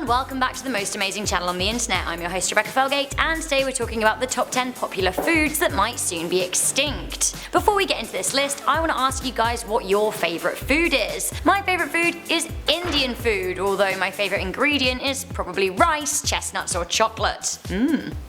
and welcome back to the most amazing channel on the internet. I'm your host Rebecca Felgate, and today we're talking about the top 10 popular foods that might soon be extinct. Before we get into this list, I want to ask you guys what your favourite food is. My favourite food is Indian food, although my favourite ingredient is probably rice, chestnuts or chocolate.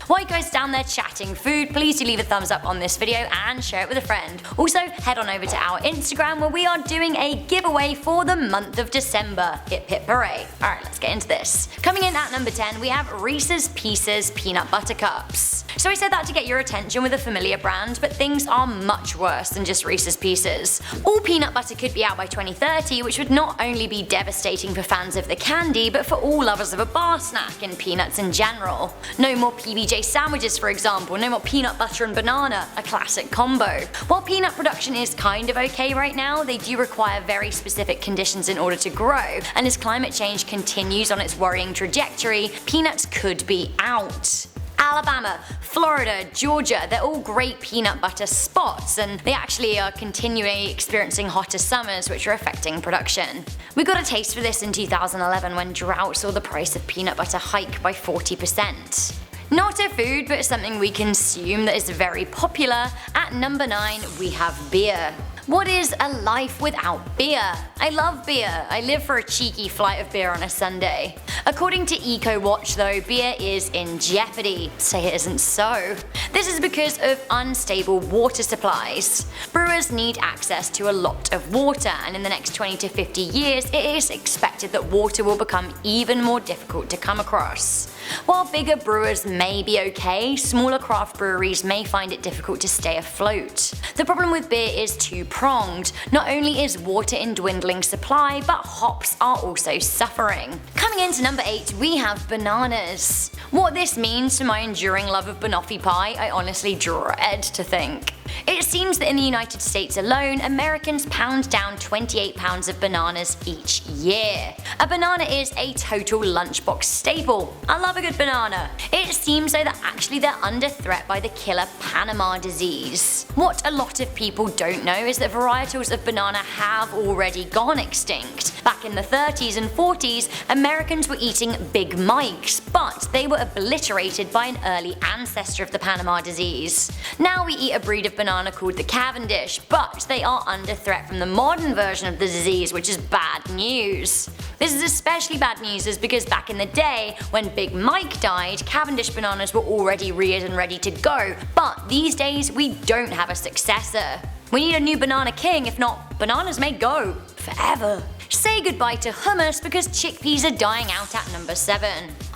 While you guys down there chatting food, please do leave a thumbs up on this video and share it with a friend. Also, head on over to our Instagram where we are doing a giveaway for the month of December. Hip hip hooray. Alright, let's get into this. Coming in at number 10, we have Reese's Pieces Peanut Butter Cups. So I said that to get your attention with a familiar brand, but things are much worse than just Reese's Pieces. All peanut butter could be out by 2030, which would not only be devastating for fans of the candy, but for all lovers of a bar snack and peanuts in general. No more PBJ sandwiches, for example, no more peanut butter and banana, a classic combo. While peanut production is kind of okay right now, they do require very specific conditions in order to grow, and as climate change continues on its worrying trajectory, peanuts could be out. Alabama, Florida, Georgia, they're all great peanut butter spots, and they actually are continually experiencing hotter summers which are affecting production. We got a taste for this in 2011 when drought saw the price of peanut butter hike by 40%. Not a food, but something we consume that is very popular. At number 9, we have beer. What is a life without beer? I love beer. I live for a cheeky flight of beer on a Sunday. According to EcoWatch though, beer is in jeopardy. Say it isn't so. This is because of unstable water supplies. Brewers need access to a lot of water, and in the next 20 to 50 years it is expected that water will become even more difficult to come across. While bigger brewers may be okay, smaller craft breweries may find it difficult to stay afloat. The problem with beer is two-pronged. Not only is water in dwindling supply, but hops are also suffering. Coming into number 8, we have bananas. What this means to my enduring love of banoffee pie, I honestly dread to think. It seems that in the United States alone, Americans pound down 28 pounds of bananas each year. A banana is a total lunchbox staple. I love a good banana. It seems though that actually they're under threat by the killer Panama disease. What a lot of people don't know is that varietals of banana have already gone extinct. Back in the 30s and 40s, Americans were eating Big Mikes, but they were obliterated by an early ancestor of the Panama disease. Now we eat a breed of banana called the Cavendish, but they are under threat from the modern version of the disease, which is bad news. This is especially bad news is because back in the day, when Big Mike died, Cavendish bananas were already reared and ready to go, but these days we don't have a successor. We need a new Banana King, if not, bananas may go forever. Say goodbye to hummus because chickpeas are dying out at number 7.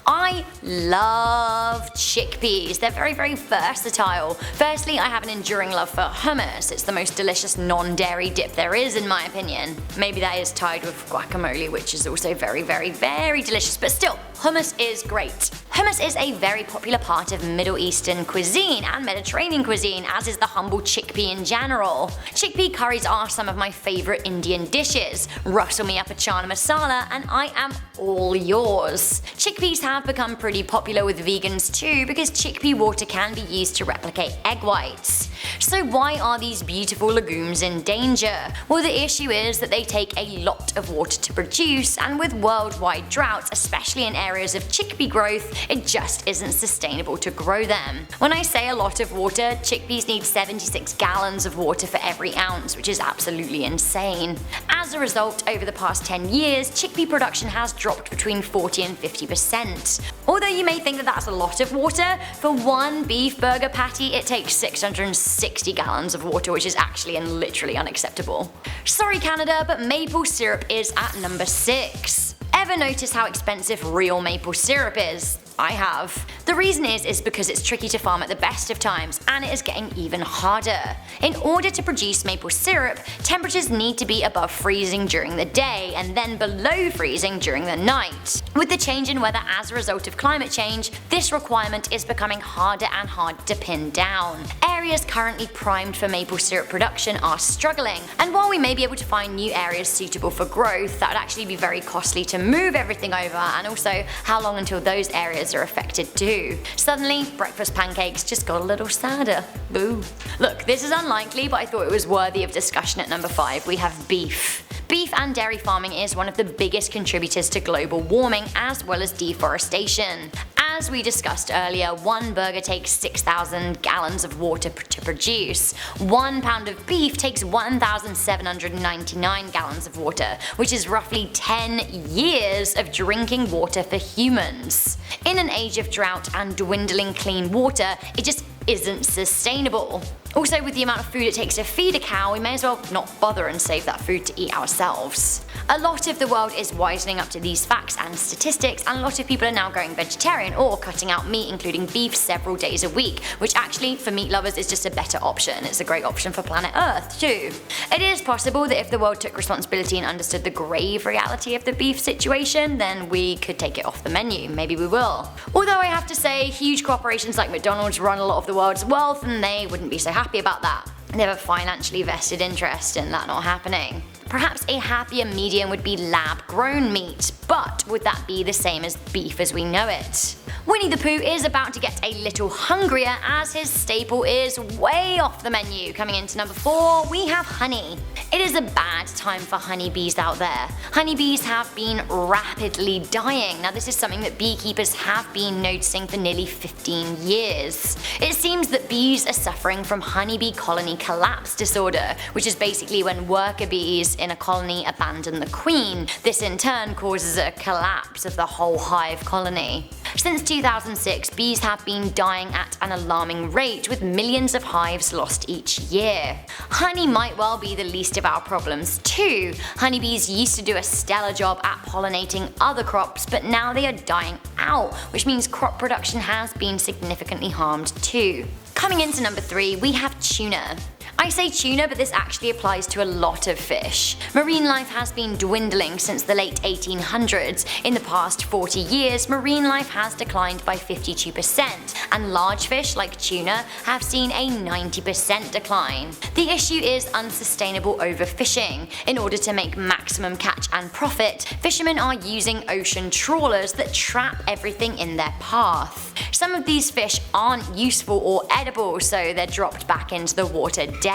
I love chickpeas. They're very versatile. Firstly, I have an enduring love for hummus. It's the most delicious non-dairy dip there is in my opinion. Maybe that is tied with guacamole, which is also very delicious, but still, hummus is great. Hummus is a very popular part of Middle Eastern cuisine and Mediterranean cuisine, as is the humble chickpea in general. Chickpea curries are some of my favourite Indian dishes. Rustle me up a chana masala and I am all yours. Chickpeas have become pretty popular with vegans too because chickpea water can be used to replicate egg whites. So why are these beautiful legumes in danger? Well, the issue is that they take a lot of water to produce, and with worldwide droughts, especially in areas of chickpea growth, it just isn't sustainable to grow them. When I say a lot of water, chickpeas need 76 gallons of water for every ounce, which is absolutely insane. As a result, over the past 10 years, chickpea production has dropped between 40 and 50%. Although you may think that that's a lot of water, for one beef burger patty it takes 660 gallons of water, which is actually and literally unacceptable. Sorry Canada, but maple syrup is at number 6. Ever notice how expensive real maple syrup is? I have. The reason is because it's tricky to farm at the best of times, and it is getting even harder. In order to produce maple syrup, temperatures need to be above freezing during the day and then below freezing during the night. With the change in weather as a result of climate change, this requirement is becoming harder and harder to pin down. Areas currently primed for maple syrup production are struggling, and while we may be able to find new areas suitable for growth, that would actually be very costly to move everything over, and also how long until those areas are affected too. too. Suddenly, breakfast pancakes just got a little sadder. Boo. Look, this is unlikely, but I thought it was worthy of discussion at number 5. We have beef. Beef and dairy farming is one of the biggest contributors to global warming as well as deforestation. As we discussed earlier, one burger takes 6,000 gallons of water to produce. 1 pound of beef takes 1,799 gallons of water, which is roughly 10 years of drinking water for humans. In an age of drought and dwindling clean water, it just isn't sustainable. Also, with the amount of food it takes to feed a cow, we may as well not bother and save that food to eat ourselves. A lot of the world is wisening up to these facts and statistics, and a lot of people are now going vegetarian or cutting out meat, including beef, several days a week, which actually for meat lovers is just a better option. It's a great option for planet Earth too. It is possible that if the world took responsibility and understood the grave reality of the beef situation, then we could take it off the menu. Maybe we will. Although I have to say, huge corporations like McDonald's run a lot of the world's wealth, and they wouldn't be so happy about that. They have a financially vested interest in that not happening. Perhaps a happier medium would be lab-grown meat, but would that be the same as beef as we know it? Winnie the Pooh is about to get a little hungrier as his staple is way off the menu. Coming into number 4, we have honey. It is a bad time for honeybees out there. Honeybees have been rapidly dying. Now this is something that beekeepers have been noticing for nearly 15 years. It seems that bees are suffering from honeybee colony collapse disorder, which is basically when worker bees in a colony abandon the queen. This in turn causes a collapse of the whole hive colony. Since 2006, bees have been dying at an alarming rate, with millions of hives lost each year. Honey might well be the least of our problems too. Honeybees used to do a stellar job at pollinating other crops, but now they are dying out, which means crop production has been significantly harmed too. Coming into number 3, we have tuna. I say tuna, but this actually applies to a lot of fish. Marine life has been dwindling since the late 1800s. In the past 40 years, marine life has declined by 52%, and large fish like tuna have seen a 90% decline. The issue is unsustainable overfishing. In order to make maximum catch and profit, fishermen are using ocean trawlers that trap everything in their path. Some of these fish aren't useful or edible, so they're dropped back into the water dead.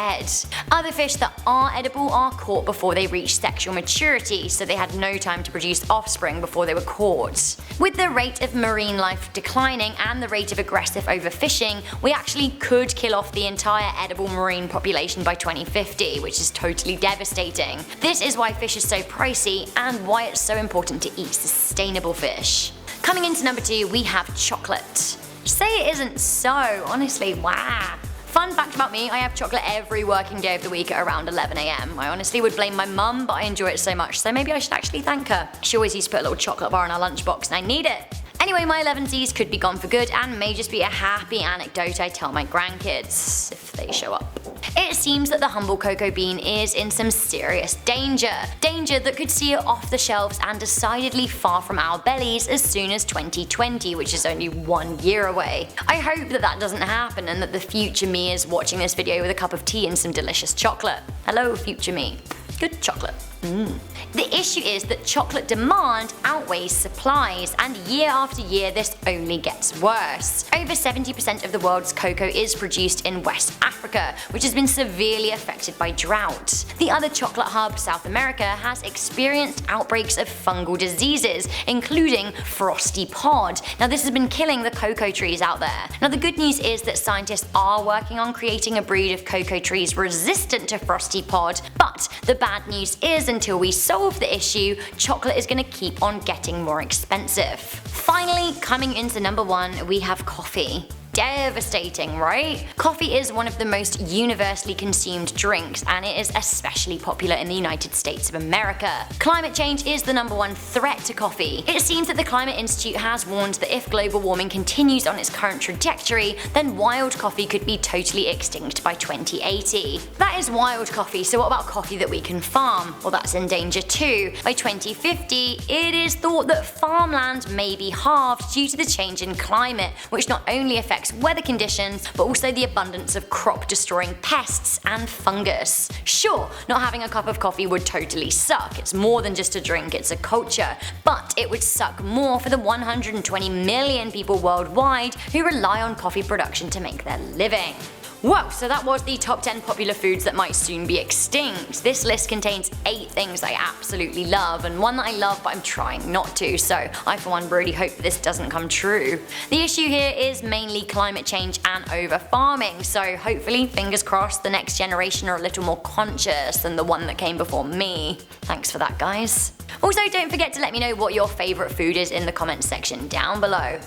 Other fish that are edible are caught before they reach sexual maturity, so they had no time to produce offspring before they were caught. With the rate of marine life declining and the rate of aggressive overfishing, we actually could kill off the entire edible marine population by 2050, which is totally devastating. This is why fish is so pricey and why it's so important to eat sustainable fish. Coming into number 2, we have chocolate. Say it isn't so, honestly, wow. Fun fact about me, I have chocolate every working day of the week at around 11 AM. I honestly would blame my mum, but I enjoy it so much, so maybe I should actually thank her. She always used to put a little chocolate bar in our lunchbox and I need it. Anyway, my 11Cs could be gone for good and may just be a happy anecdote I tell my grandkids, if they show up. It seems that the humble cocoa bean is in some serious danger. Danger that could see it off the shelves and decidedly far from our bellies as soon as 2020, which is only 1 year away. I hope that that doesn't happen and that the future me is watching this video with a cup of tea and some delicious chocolate. Hello, future me. Good chocolate. The issue is that chocolate demand outweighs supplies, and year after year this only gets worse. Over 70% of the world's cocoa is produced in West Africa, which has been severely affected by drought. The other chocolate hub, South America, has experienced outbreaks of fungal diseases, including frosty pod. Now this has been killing the cocoa trees out there. Now the good news is that scientists are working on creating a breed of cocoa trees resistant to frosty pod, but the bad news is until we solve the issue, chocolate is going to keep on getting more expensive. Finally, coming into number 1, we have coffee. Devastating, right? Coffee is one of the most universally consumed drinks, and it is especially popular in the United States of America. Climate change is the number 1 threat to coffee. It seems that the Climate Institute has warned that if global warming continues on its current trajectory, then wild coffee could be totally extinct by 2080. That is wild coffee, so what about coffee that we can farm? Well, that's in danger too. By 2050, it is thought that farmland may be halved due to the change in climate, which not only affects effects, weather conditions, but also the abundance of crop-destroying pests and fungus. Sure, not having a cup of coffee would totally suck, it's more than just a drink, it's a culture, but it would suck more for the 120 million people worldwide who rely on coffee production to make their living. Whoa, so that was the top 10 popular foods that might soon be extinct. This list contains 8 things I absolutely love, and one that I love but I'm trying not to, so I for one really hope that this doesn't come true. The issue here is mainly climate change and over-farming, so hopefully, fingers crossed, the next generation are a little more conscious than the one that came before me. Thanks for that, guys. Also, don't forget to let me know what your favourite food is in the comments section down below.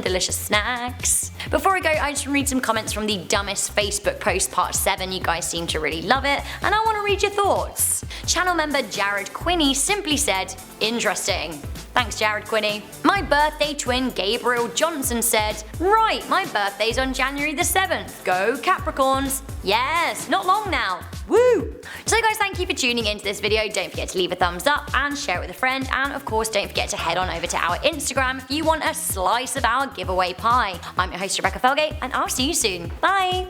Delicious snacks. Before I go, I just read some comments from the dumbest Facebook post part 7. You guys seem to really love it, and I want to read your thoughts. Channel member Jared Quinney simply said, "Interesting." Thanks, Jared Quinney. My birthday twin Gabriel Johnson said, "Right, my birthday's on January the 7th. Go Capricorns." Yes, not long now. Woo! So guys, thank you for tuning into this video. Don't forget to leave a thumbs up and share it with a friend, and of course don't forget to head on over to our Instagram if you want a slice of our giveaway pie. I'm your host Rebecca Felgate, and I'll see you soon. Bye!